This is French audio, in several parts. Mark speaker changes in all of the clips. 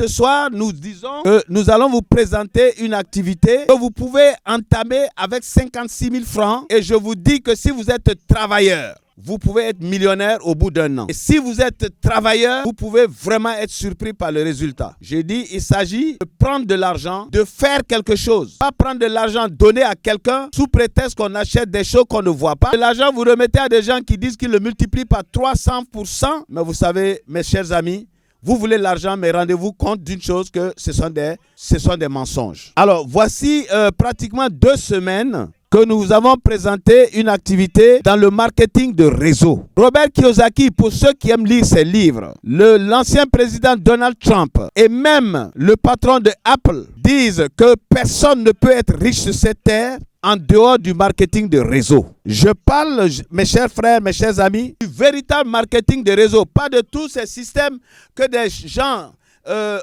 Speaker 1: ce soir, nous disons que nous allons vous présenter une activité que vous pouvez entamer avec 56 000 francs. Et je vous dis que si vous êtes travailleur, vous pouvez être millionnaire au bout d'un an. Et si vous êtes travailleur, vous pouvez vraiment être surpris par le résultat. J'ai dit, il s'agit de prendre de l'argent, de faire quelque chose. Pas prendre de l'argent donné à quelqu'un sous prétexte qu'on achète des choses qu'on ne voit pas. De l'argent, vous remettez à des gens qui disent qu'ils le multiplient par 300%. Mais vous savez, mes chers amis, vous voulez l'argent, mais rendez-vous compte d'une chose, que ce sont des mensonges. Alors, voici pratiquement 2 semaines que nous vous avons présenté une activité dans le marketing de réseau. Robert Kiyosaki, pour ceux qui aiment lire ses livres, l'ancien président Donald Trump et même le patron de Apple disent que personne ne peut être riche sur cette terre en dehors du marketing de réseau. Je parle, mes chers frères, mes chers amis, du véritable marketing de réseau, pas de tous ces systèmes que des gens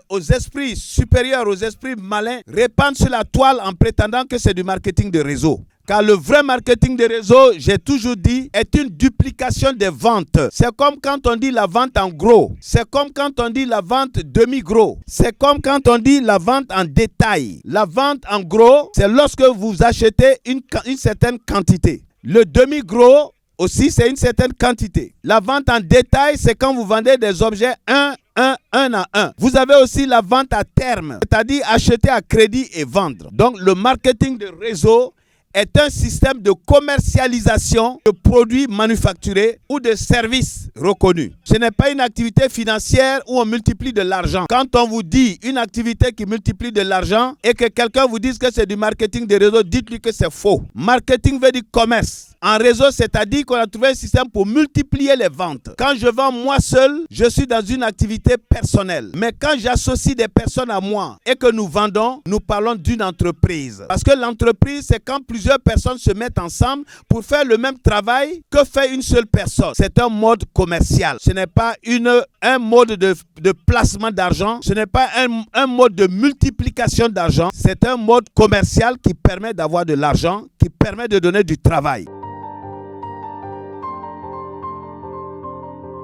Speaker 1: aux esprits supérieurs, aux esprits malins, répandent sur la toile en prétendant que c'est du marketing de réseau. Car le vrai marketing de réseau, j'ai toujours dit, est une duplication des ventes. C'est comme quand on dit la vente en gros. C'est comme quand on dit la vente demi-gros. C'est comme quand on dit la vente en détail. La vente en gros, c'est lorsque vous achetez une certaine quantité. Le demi-gros aussi, c'est une certaine quantité. La vente en détail, c'est quand vous vendez des objets un à un. Vous avez aussi la vente à terme, c'est-à-dire acheter à crédit et vendre. Donc, le marketing de réseau est un système de commercialisation de produits manufacturés ou de services reconnus. Ce n'est pas une activité financière où on multiplie de l'argent. Quand on vous dit une activité qui multiplie de l'argent et que quelqu'un vous dise que c'est du marketing de réseau, dites-lui que c'est faux. Marketing veut dire commerce. En réseau, c'est-à-dire qu'on a trouvé un système pour multiplier les ventes. Quand je vends moi seul, je suis dans une activité personnelle. Mais quand j'associe des personnes à moi et que nous vendons, nous parlons d'une entreprise. Parce que l'entreprise, c'est quand plusieurs personnes se mettent ensemble pour faire le même travail que fait une seule personne. C'est un mode commercial. Ce n'est pas un mode de placement d'argent. Ce n'est pas un mode de multiplication d'argent. C'est un mode commercial qui permet d'avoir de l'argent, qui permet de donner du travail.